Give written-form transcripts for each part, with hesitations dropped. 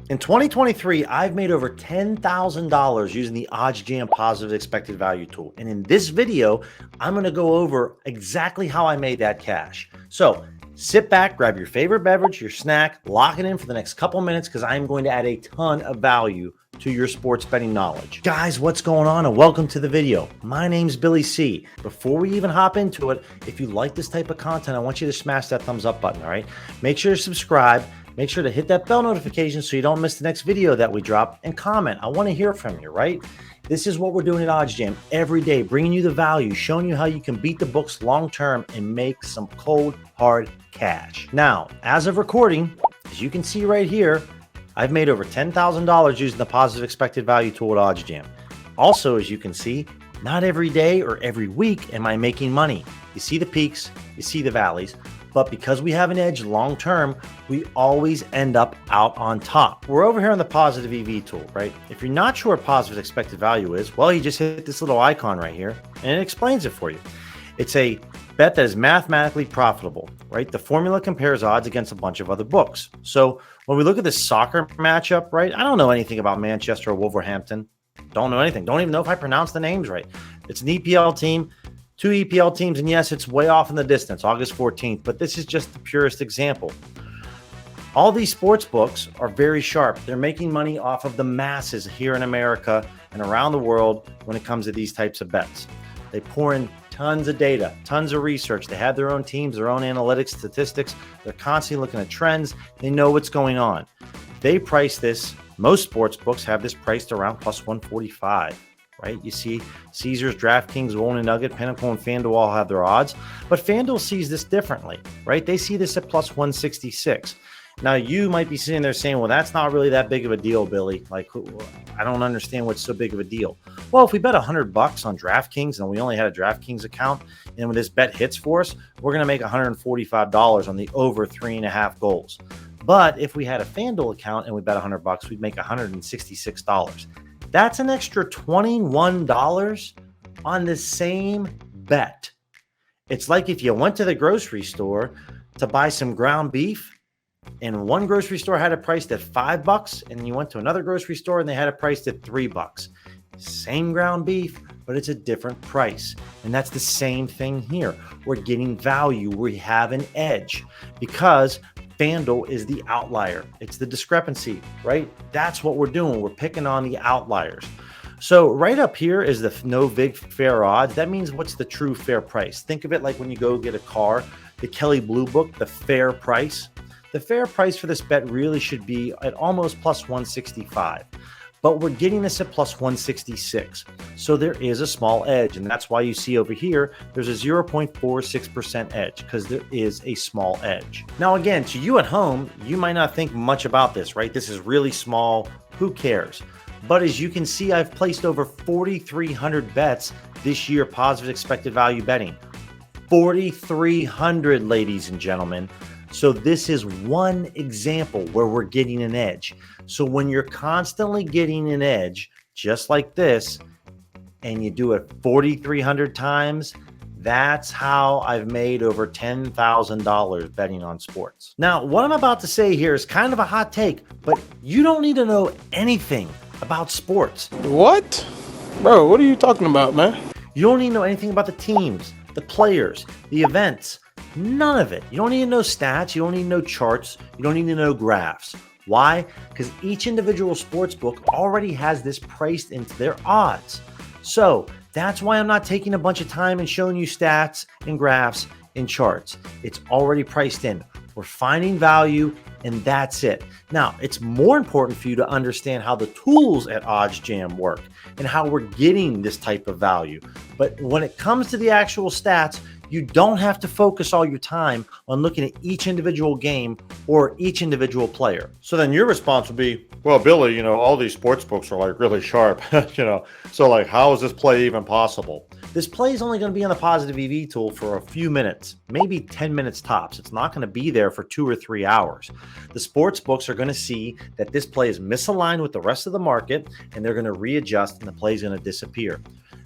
In 2023, I've made over $10,000 using the OddsJam positive expected value tool. And in this video, I'm going to go over exactly how I made that cash. So sit back, grab your favorite beverage, your snack, lock it in for the next couple minutes because I'm going to add a ton of value to your sports betting knowledge. Guys, what's going on? And welcome to the video. My name's Billy C. Before we even hop into it, if you like this type of content, I want you to smash that thumbs up button, all right? Make sure to subscribe. Make sure to hit that bell notification so you don't miss the next video that we drop, and comment. I want to hear from you, right? This is what we're doing at OddsJam every day, bringing you the value, showing you how you can beat the books long-term and make some cold, hard cash. Now, as of recording, as you can see right here, I've made over $10,000 using the positive expected value tool at OddsJam. Also, as you can see, not every day or every week am I making money. You see the peaks, you see the valleys, but because we have an edge long term, we always end up out on top. We're over here on the positive EV tool, right? If you're not sure what positive expected value is, well, you just hit this little icon right here and it explains it for you. It's a bet that is mathematically profitable, right? The formula compares odds against a bunch of other books. So when we look at this soccer matchup, right? I don't know anything about Manchester or Wolverhampton. Don't know anything. Don't even know if I pronounce the names right. It's an EPL team. Two EPL teams, and yes, it's way off in the distance, August 14th, but this is just the purest example. All these sports books are very sharp. They're making money off of the masses here in America and around the world when it comes to these types of bets. They pour in tons of data, tons of research. They have their own teams, their own analytics, statistics. They're constantly looking at trends. They know what's going on. They price this. Most sports books have this priced around plus 145. Right? You see Caesars, DraftKings, Golden Nugget, Pinnacle, and FanDuel all have their odds, but FanDuel sees this differently, right? They see this at plus 166. Now, you might be sitting there saying, well, that's not really that big of a deal, Billy. Like, I don't understand what's so big of a deal. Well, if we bet $100 on DraftKings and we only had a DraftKings account, and when this bet hits for us, we're going to make $145 on the over 3.5 goals. But if we had a FanDuel account and we bet $100, we'd make $166. That's an extra $21 on the same bet. It's like if you went to the grocery store to buy some ground beef and one grocery store had it priced at $5 and you went to another grocery store and they had it priced at $3. Same ground beef, but it's a different price. And that's the same thing here. We're getting value. We have an edge because FanDuel is the outlier. It's the discrepancy, right? That's what we're doing. We're picking on the outliers. So right up here is the no vig fair odds. That means what's the true fair price. Think of it like when you go get a car, the Kelley Blue Book, the fair price. The fair price for this bet really should be at almost plus 165. But we're getting this at plus 166. So there is a small edge. And that's why you see over here, there's a 0.46% edge because there is a small edge. Now, again, to you at home, you might not think much about this, right? This is really small. Who cares? But as you can see, I've placed over 4,300 bets this year, positive expected value betting. 4,300, ladies and gentlemen. So this is one example where we're getting an edge. So when you're constantly getting an edge, just like this, and you do it 4,300 times, that's how I've made over $10,000 betting on sports. Now, what I'm about to say here is kind of a hot take, but you don't need to know anything about sports. What? Bro, what are you talking about, man? You don't need to know anything about the teams, the players, the events. None of it. You don't need to know stats. You don't need to know charts. You don't need to know graphs. Why? Because each individual sports book already has this priced into their odds. So that's why I'm not taking a bunch of time and showing you stats and graphs and charts. It's already priced in. We're finding value, and that's it. Now, it's more important for you to understand how the tools at OddsJam work and how we're getting this type of value. But when it comes to the actual stats, you don't have to focus all your time on looking at each individual game or each individual player. So then your response would be, well, Billy, all these sports books are like really sharp, so like, how is this play even possible? This play is only going to be on the positive EV tool for a few minutes, maybe 10 minutes tops. It's not going to be there for 2 or 3 hours. The sports books are going to see that this play is misaligned with the rest of the market, and they're going to readjust and the play is going to disappear.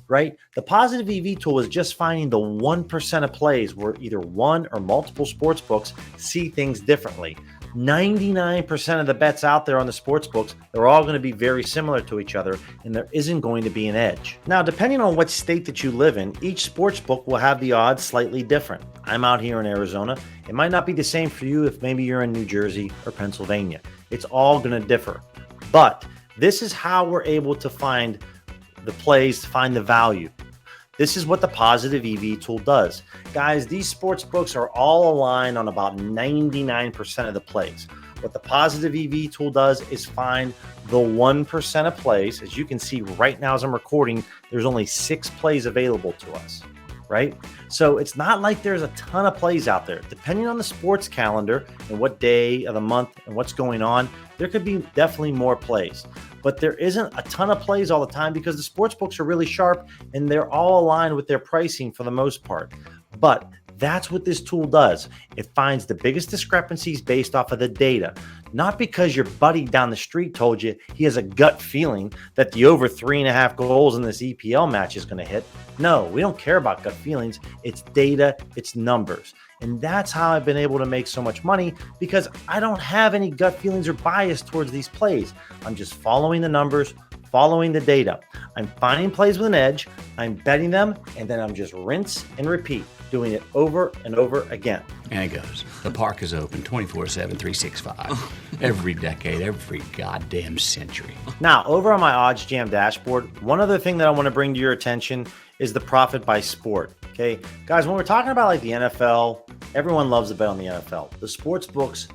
Right? The positive EV tool is just finding the 1% of plays where either one or multiple sports books see things differently. 99% of the bets out there on the sports books, they're all going to be very similar to each other, and there isn't going to be an edge. Now, depending on what state that you live in, each sports book will have the odds slightly different. I'm out here in Arizona. It might not be the same for you if maybe you're in New Jersey or Pennsylvania. It's all going to differ. But this is how we're able to find the plays, to find the value. This is what the positive EV tool does. Guys, these sports books are all aligned on about 99% of the plays. What the positive EV tool does is find the 1% of plays. As you can see right now as I'm recording, there's only 6 plays available to us, right? So it's not like there's a ton of plays out there. Depending on the sports calendar and what day of the month and what's going on, there could be definitely more plays. But there isn't a ton of plays all the time because the sports books are really sharp and they're all aligned with their pricing for the most part. But that's what this tool does. It finds the biggest discrepancies based off of the data, not because your buddy down the street told you he has a gut feeling that the over 3.5 goals in this EPL match is going to hit. No, we don't care about gut feelings. It's data, it's numbers. And that's how I've been able to make so much money, because I don't have any gut feelings or bias towards these plays. I'm just following the numbers, following the data. I'm finding plays with an edge, I'm betting them, and then I'm just rinse and repeat, doing it over and over again. And it goes. The park is open 24/7, 365. Every decade, every goddamn century. Now, over on my OddsJam dashboard, one other thing that I want to bring to your attention is the profit by sport. Okay, guys, when we're talking about like the NFL, everyone loves to bet on the NFL. The sports books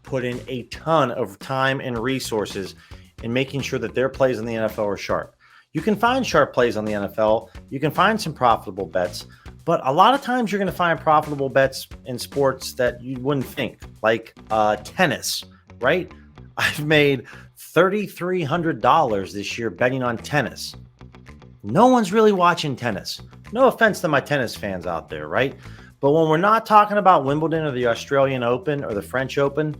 put in a ton of time and resources in making sure that their plays in the NFL are sharp. You can find sharp plays on the NFL. You can find some profitable bets, but a lot of times you're going to find profitable bets in sports that you wouldn't think, like tennis, right? I've made $3,300 this year betting on tennis. No one's really watching tennis. No offense to my tennis fans out there, right? But when we're not talking about Wimbledon or the Australian Open or the French Open,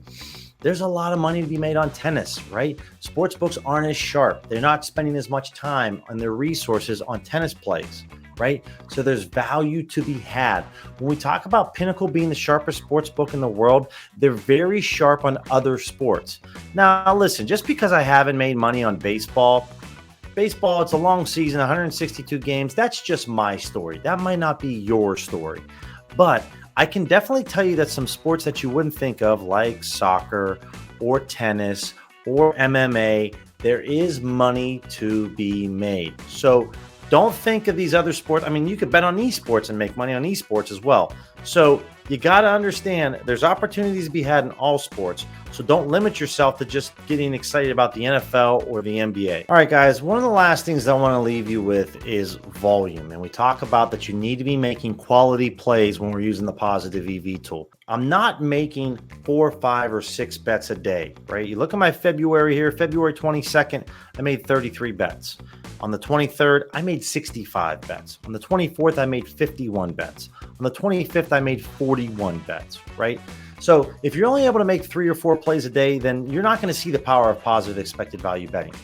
there's a lot of money to be made on tennis, right? Sports books aren't as sharp. They're not spending as much time on their resources on tennis plays, right? So there's value to be had. When we talk about Pinnacle being the sharpest sports book in the world, they're very sharp on other sports. Now, listen, just because I haven't made money on baseball, it's a long season, 162 games. That's just my story. That might not be your story. But I can definitely tell you that some sports that you wouldn't think of, like soccer or tennis or MMA, there is money to be made. So don't think of these other sports. I mean, you could bet on esports and make money on esports as well. So you got to understand there's opportunities to be had in all sports. So don't limit yourself to just getting excited about the NFL or the NBA. All right, guys, one of the last things I want to leave you with is volume. And we talk about that you need to be making quality plays when we're using the positive EV tool. I'm not making 4, 5, or 6 bets a day, right? You look at my February here, February 22nd, I made 33 bets. On the 23rd, I made 65 bets. On the 24th, I made 51 bets. On the 25th, I made 41 bets, right? So if you're only able to make 3 or 4 plays a day, then you're not going to see the power of positive expected value betting.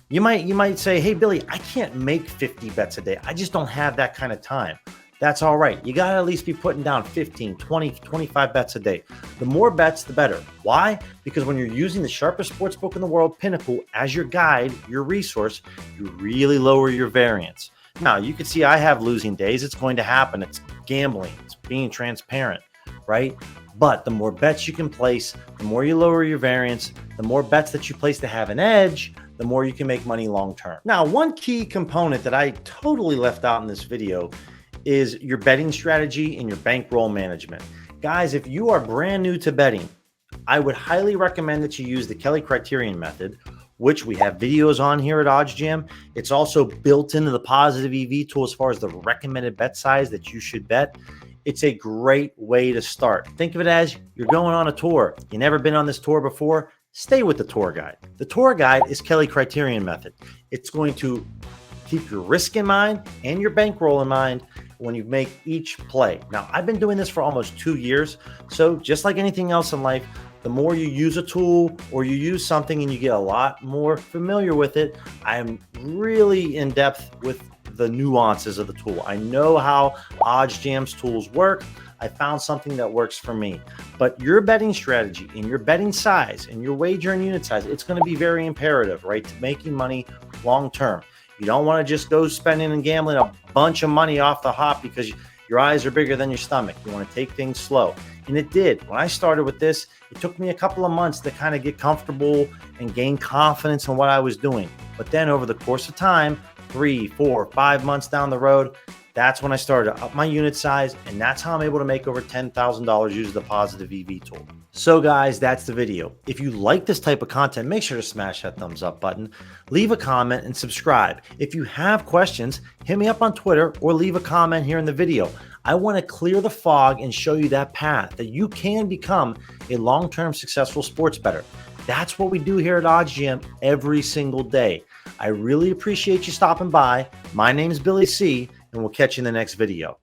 You might say, hey, Billy, I can't make 50 bets a day. I just don't have that kind of time. That's all right. You got to at least be putting down 15, 20, 25 bets a day. The more bets, the better. Why? Because when you're using the sharpest sports book in the world, Pinnacle, as your guide, your resource, you really lower your variance. Now, you can see I have losing days. It's going to happen. It's gambling. It's being transparent, right? But the more bets you can place, the more you lower your variance, the more bets that you place to have an edge, the more you can make money long term. Now, one key component that I totally left out in this video is your betting strategy and your bankroll management. Guys, if you are brand new to betting, I would highly recommend that you use the Kelly Criterion method, which we have videos on here at OddsJam. It's also built into the positive EV tool as far as the recommended bet size that you should bet. It's a great way to start. Think of it as you're going on a tour. You've never been on this tour before, stay with the tour guide. The tour guide is Kelly Criterion method. It's going to keep your risk in mind and your bankroll in mind when you make each play. Now, I've been doing this for almost 2 years. So just like anything else in life, the more you use a tool or you use something and you get a lot more familiar with it, I'm really in depth with the nuances of the tool. I know how OddsJam's tools work. I found something that works for me. But your betting strategy and your betting size and your wager and unit size, it's going to be very imperative, right, to making money long term. You don't want to just go spending and gambling a bunch of money off the hop because your eyes are bigger than your stomach. You want to take things slow. And it did. When I started with this, it took me a couple of months to kind of get comfortable and gain confidence in what I was doing. But then over the course of time, 3, 4, 5 months down the road, that's when I started to up my unit size, and that's how I'm able to make over $10,000 using the positive EV tool. So guys, that's the video. If you like this type of content, make sure to smash that thumbs up button, leave a comment, and subscribe. If you have questions, hit me up on Twitter or leave a comment here in the video. I want to clear the fog and show you that path that you can become a long-term successful sports bettor. That's what we do here at OddsJam every single day. I really appreciate you stopping by. My name is Billy C, and we'll catch you in the next video.